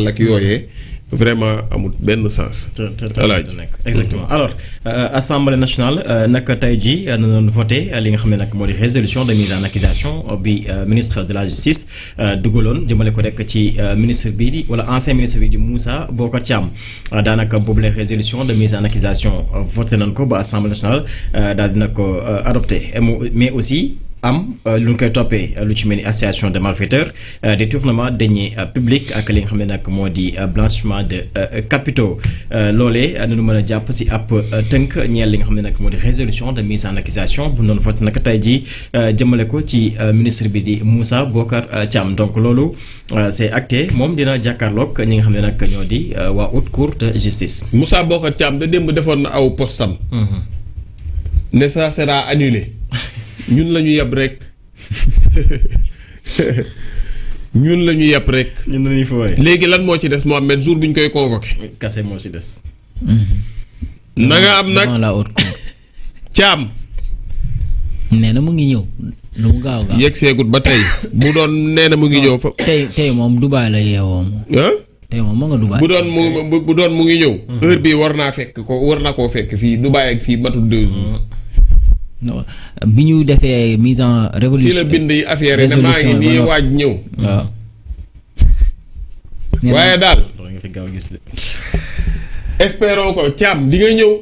ak yooyee vraiment amul benn sens. exactement alors assemblée nationale nag tey jii na doon voté li nga xam ne nag moo di résolution de mise en accusation bi ministre de la justice dugaloon jëmale ko rek ci ministre bii di wala ancien ministre bii di Moussa Bocar Thiam daanaka boobule résolution de mise en accusation voté nañ ko ba assemblée nationale daal dina ko adopté mais aussi. lu ñu koy toppee lu ci mel ni association de malfaiteurs détournement de deniers publics ak li nga xam ne nag moo di blanchiment de capitaux loolee nañu mën a jàpp si ab tënk ñeel li nga xam ne nag moo di résolution de mise en accusation bu noonu voté nag tey jii jëmale ko ci ministre bi di Moussa Bocar Thiam donc loolu c'est acté moom dina jàkkaarloog ñi nga xam ne nag ñoo di waa haute cour de justice. Moussa Bocar Thiam da démb defoon na aw postam ne ça sera annulé. ñun la ñu yab rek ñun la ñu yab rek. ñun la ñuy fooyee. léegi lan moo ci des Mohamed jour bi ñu koy convoqué. kase moo ci des. na nga am nag la haute cour. Thiam. nee na mu ngi ñëw. lu mu gaaw gaaw yegg seegut ba tey. bu doon nee na mu ngi ñëw fa. tey moom Dubaay la yeewoo moom. tey moom ma nga Dubaay. bu doon mu ngi ñëw. heure bii war na koo fekk fii Dubaay ak fii matul 2 jours. non bi ñu defee mise en révolution si la bind yi affaire yi ne maa ngi nii waaj ñëw. waaw. waaye daal. nga fi gaaw gis de. espérons ko Thiam di nga ñëw.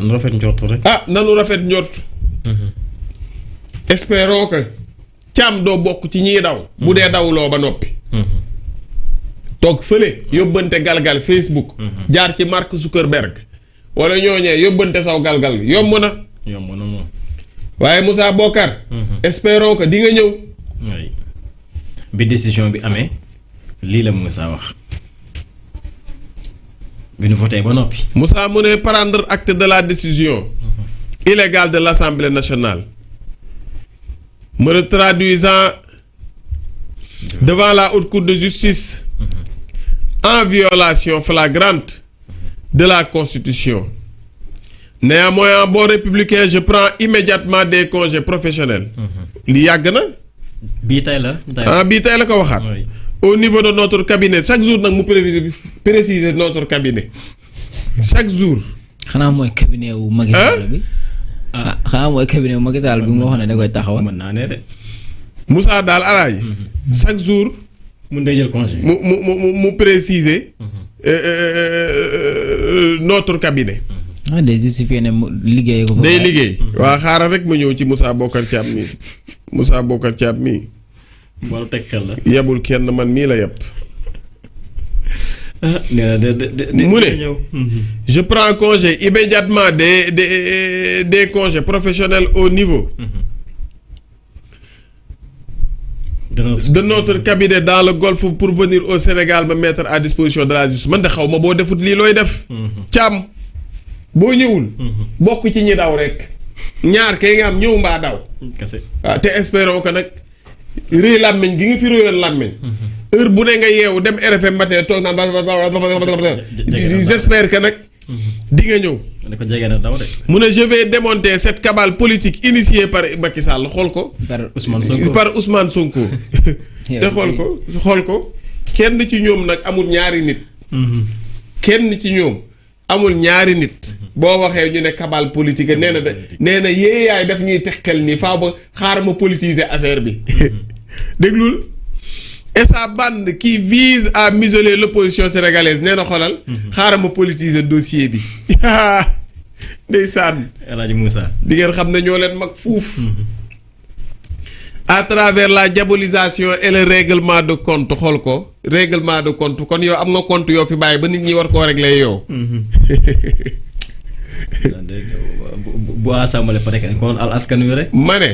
nu rafet njortu rek. nanu rafet njortu. espérons que Thiam doo bokk ci ñiy daw. bu dee dawloo ba noppi. toog fële yóbbante galgal Facebook. jaar ci Mark Zuckerberg. wala ñooñee yóbbante saw galgal yomb na moom. waaye Moussa Bocar. espérons que di nga ñëw. bi décision bi amee lii la Moussa wax bi nu voté ba noppi. Moussa mu ne prendre acte de la décision illégale de l'Assemblée nationale me traduisant devant la haute cour de justice en violation flagrante de la Constitution. Néanmoins, en bon républicain, je prends immédiatement des congés professionnels. li yàgg na. bii tey la. bii tey la ko waxaat. au niveau de notre cabinet chaque jour nag mu préciser notre cabinet chaque jour. xanaa mooy cabinet wu Macky Sall bi. xanaa mooy cabinet wu Macky Sall bi mu waxoon ne da koy taxawal. mën naa ne de. Moussa daal alaaji. chaque jour. mu day jël congé. mu préciser. notre cabinet. day justifié ne mu liggéey ko. day liggéey. waa xaaral rek ma ñëw ci Moussa Bocar Thiam mii Moussa Bocar Thiam mii. wala teg xel la. yebul kenn man mii la yeb. mu ne je prends congé immédiatement des congés professionnels au niveau. de notre cabinet dans le Golfe pour venir au Sénégal me mettre à disposition de la justice man de xaw ma boo defut lii looy def. Thiam boo ñëwul. bokk ci ñi daw rek. ñaar kay nga am ñëw mbaa daw. waaw te espérons que nag réy làmmiñ gi nga fi réyoon làmmiñ. heure bu ne nga yeewu dem RFM matin toog naan j'espère que nag di nga ñëw. mu ne je vais démonter cette cabale politique initiée par Macky Sall xool ko. par Ousmane Sonko. te xool ko kenn ci ñoom nag amul ñaari nit. kenn ci ñoom amul ñaari nit. boo waxee ñu ne cabale politique nee na yéeyaay daf ñuy teqel nii faa ba xaar ma politiser affaire bi. déglul. et sa bande qui vise à museler l'opposition sénégalaise nee na xoolal. xaaral ma politiser dossier bi. ndeysaan. El Hadj Moussa. di ngeen xam ne ñoo leen mag fuuf. à travers la diabolisation et le règlement de compte xool ko. règlement de compte kon yow am nga compte yoo fi bàyyi ba nit ñi war koo régler yow. bu assemblée pare kon al askan wi rek. ma ne.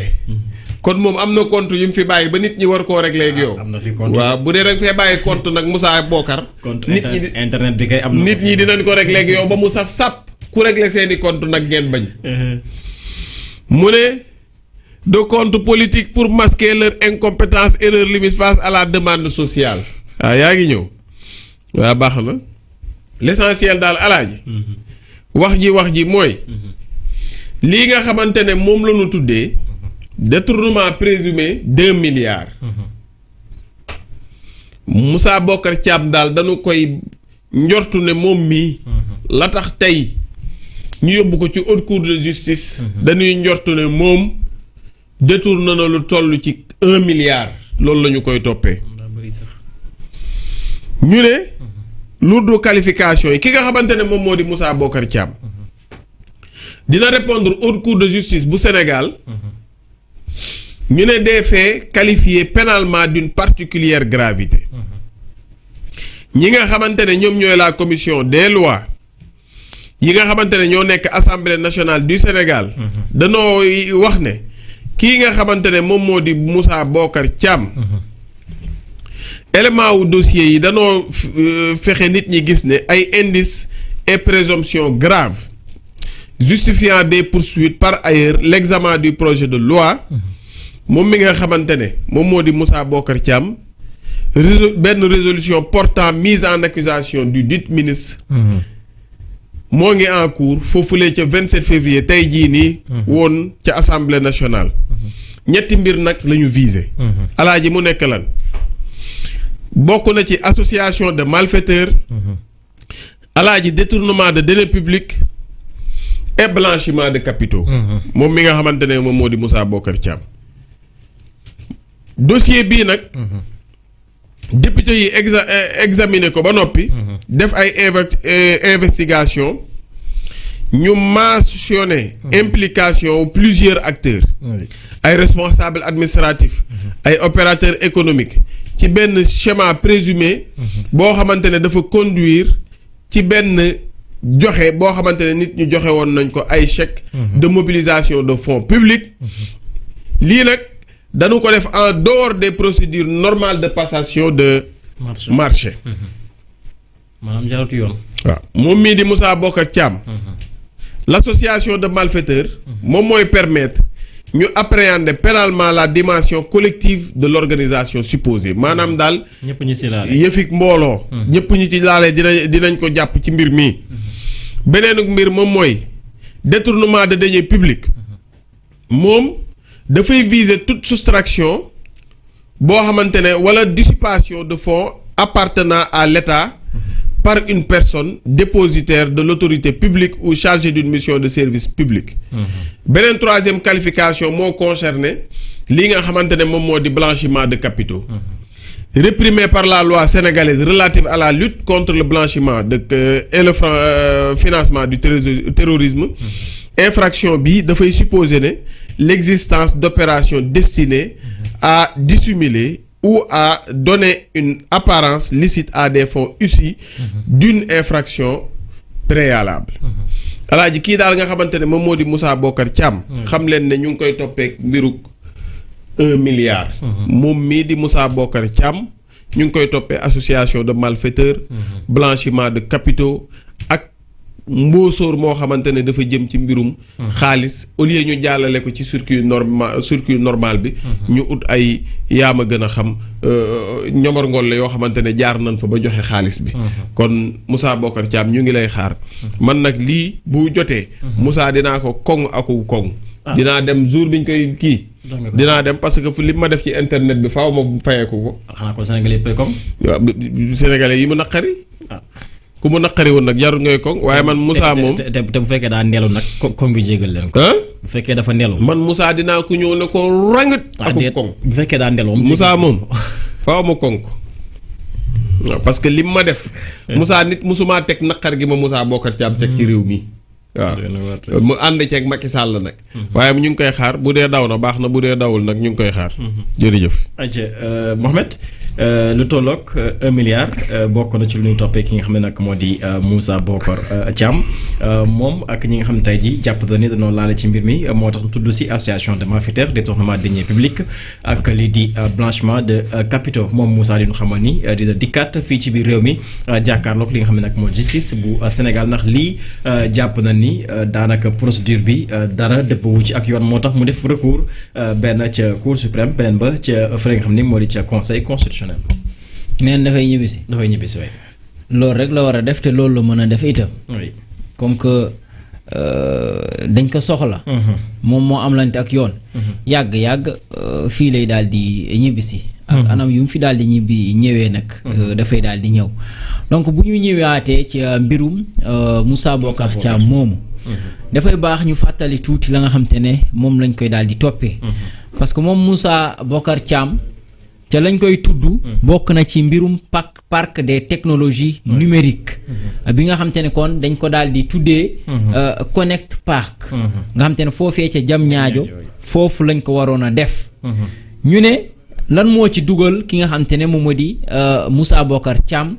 kon moom am na compte yu mu fi bàyyi ba nit ñi war koo régler ak yow. am na fi compte waaw bu dee rek fee bàyyi compte nag Moussa Bocar. compte internet bi kay am na. nit ñi dinañ ko régler ak yow ba mu saf sap ku régler seeni compte nag ngeen bañ. mu ne de compte politique pour masquer leur incompétence et leur limite face à la demande sociale. yaa ngi ñëw. waaw baax na. l'essentiel daal alaaji. wax ji mooy. lii nga xamante ne moom la ñu tuddee. détournement présumé 2 milliards. Moussa Bocar Thiam daal dañu koy njortu ne moom mii la tax tey ñu yóbbu ko ci haute cour de justice dañuy njortu ne moom détourné na lu toll ci 1 milliard loolu la ñu koy toppee ñu ne lourde qualification yi ki nga xamante ne moom moo di Moussa Bocar Thiam dina répondre haute cour de justice bu Sénégal ñu ne des faits qualifiés pénalement d'une particulière gravité ñi nga xamante ne ñoom ñooy la commission des lois yi nga xamante ne ñoo nekk assemblée nationale du Sénégal danoo wax ne kii nga xamante ne moom moo di Moussa Bocar Thiam élément wu dossier yi danoo fexe nit ñi gis ne ay indices et présomptions graves justifiant des poursuites par ailleurs l'examen du projet de loi moom mi nga xamante ne moom moo di Moussa Bocar Thiam benn résolution portant mise en accusation du dit ministre moo ngi en cours foofulee ca 27 février tey jii nii woon ca assemblée nationale ñetti mbir nag la ñu visé alaaji mu nekk lan bokk na ci association de malfaiteurs alaaji détournement de deniers publics et blanchiment de capitaux moom mi nga xamante ne moom moo di Moussa Bocar Thiam dossier bii nag député yi examiné ko ba noppi def ay investigation ñu mentionné implication plusieurs acteurs ay responsables administratifs ay opérateurs économiques ci benn schéma présumé boo xamante ne dafa conduire ci benn joxe boo xamante ne nit ñu joxe woon nañ ko ay chèques de mobilisation de fonds publics lii nag dañu ko def en dehors des procédures normales de passation de marché maanaam jaaratu yoon waaw moom mii di Moussa Bocar Thiam l'association de malfaiteurs moom mooy permettre ñu appréhender pénalement la dimension collective de l'organisation supposée maanaam daal ñëpp ñu ci laale yëfik mbooloo ñëpp ñu ci laale dinañ ko jàpp ci mbir mii beneen mbir moom mooy détournement de deniers publics moom dafay viser toute soustraction boo xamante ne wala dissipation de fonds appartenant à l'État par une personne dépositaire de l'autorité publique ou chargée d'une mission de service public beneen troisième qualification moo concerné lii nga xamante ne moom moo di blanchiment de capitaux réprimé par la loi sénégalaise relative à la lutte contre le blanchiment et le financement du terrorisme infraction bi dafay supposer ne l'existence d'opérations destinées à dissimuler ou à donner une apparence licite à des fonds issus d'une infraction préalable alaaji kii daal nga xamante ne moom moo di Moussa Bocar Thiam xam leen ne ñu ngi koy toppee mbiruk 1 milliard moom mii di Moussa Bocar Thiam ñu ngi koy toppee association de malfaiteurs blanchiment de capitaux ak mbóosóor moo xamante ne dafa jëm ci mbirum xaalis au lieu ñu jàllale ko ci circuit normal bi ñu ut ay yaama gën a xam ñomor ngol la yoo xamante ne jaar nañ fa ba joxe xaalis bi kon Moussa Bocar Thiam ñu ngi lay xaar man nag lii bu jotee Moussa dinaa ko koŋ aku koŋ dinaa dem jour biñ koy kii dinaa dem parce que fu li ma def ci internet bi faaw ma fayeeku ko xanaa ko sénégalais pay comme waaw sénégalais yi mu naqari ku mu naqari woon nag jarul ngay koŋ waaye man Moussa moom te bu fekkee daa nelu nag koŋ bi jégal leen ko bu fekkee dafa nelu man Moussa dinaa ko ñëw ne ko rangat ak koŋ bu fekkee daa nelu Moussa moom faaw ma koŋ ko waaw parce que lim ma def Moussa nit musumaa teg naqar gi ma Moussa Bocar Thiam teg ci réew mi waaw mu ànd ceeg Macky Sall nag waaye ñu ngi koy xaar bu dee daw na baax na bu dee dawul nag ñu ngi koy xaar jërëjëf Mohamed lu tolloog 1 milliard bokk na ci lu ñuy toppee ki nga xam ne nag moo di Moussa Bocar Thiam moom ak ñi nga xam ne tey jii jàpp na ni dañoo laale ci mbir mi moo tax tudd si association de malfaiteurs détournement de deniers publics ak lii di blanchiment de capitaux moom Moussa di ñu xamal ni dina dikkaat fii ci biir réew mi jàkkaarloog li nga xam ne nag moo justice bu Sénégal ndax lii jàpp na ni daanaka procédure bi dara dëppwu ci ak yoon moo tax mu def recours benn ca cour suprême beneen ba ca fële nga xam ni moo di ca conseil constitutionnel. neen dafay ñibbisi. waaye. loolu rek la war a def te loolu la mën a def itam. oui comme que dañ ko soxla. moom moo am lante ak yoon. yàgg fii lay daal di ñibbisi ak anam yu mu fi daal di ñëwee nag. dafay daal di ñëw donc bu ñu ñëwaatee ci mbirum Moussa Bocar Thiam moomu. dafay baax ñu fàttali tuuti la nga xam te ne moom lañ koy daal di toppee. parce que moom Moussa Bocar Thiam ca lañ koy tudd. bokk na ci mbirum parc des technologies numériques. bi nga xam te ne kon dañ ko daal di tuddee. Connect Park. nga xam te ne foofee ca Diamniadio foofu lañ ko waroon a def. ñu ne lan moo ci dugal ki nga xam te ne moom moo di Moussa Bocar Thiam.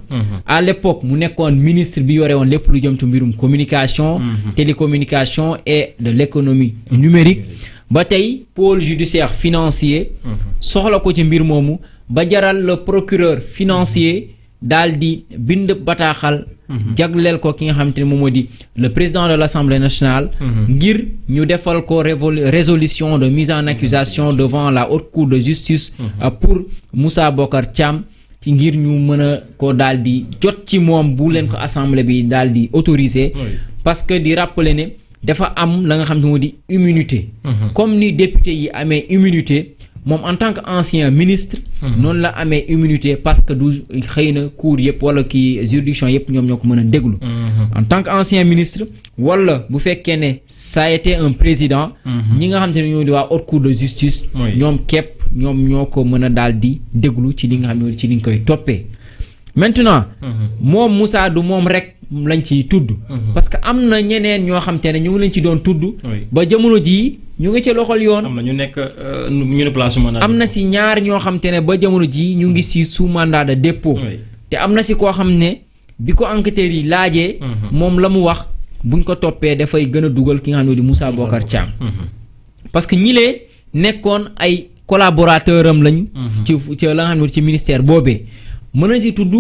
à l'époque mu nekkoon ministre bi yore woon lépp lu jëm ci mbirum communication. télécommunication et de l'économie numérique. ba tey pôle judiciaire financier. soxla ko ci mbir moomu ba jaral le procureur financier daal di bind bataaxal. jagleel ko ki nga xamante ne moom moo di le président de l'Assemblée nationale. ngir ñu defal ko résolution de mise en accusation devant la haute cour de justice. pour Moussa Bocar Thiam ci ngir ñu mën a ko daal di jot ci moom bu leen ko assemblée bi daal di autoriser. parce que di rappeler ne. dafa am la nga xam ne moo di immunité. comme ni député yi amee immunité moom en tant que ancien ministre. noonu la amee immunité parce que du xëy na cour yëpp wala kii juridiction yëpp ñoom ñoo ko mën a déglu. en tant que ancien ministre wala bu fekkee ne ça a été un président. ñi nga xam te ne ñoo di waa haute cour de justice. ñoom képp ñoom ñoo ko mën a daal di déglu ci li nga xam ne ci liñ koy toppee. maintenant. moom Moussa du moom rek. lañ ciy tudd. parce que am na ñeneen ñoo xam te ne ñu ngi leen ci doon tudd. ba jamono jii ñu ngi ci loxol yoon. am na ñu nekk ñu ne place mandat. am na si ñaar ñoo xam te ne ba jamono jii ñu ngi si sous mandat de dépôt. te am na si koo xam ne bi ko enquêteurs yi laajee. moom la mu wax buñ ko toppee dafay gën a dugal ki nga xam ne di Moussa Bocar Thiam. parce que ñi lee nekkoon ay collaborateur am lañu. ci la nga xam ne ci ministère boobee mën na si tudd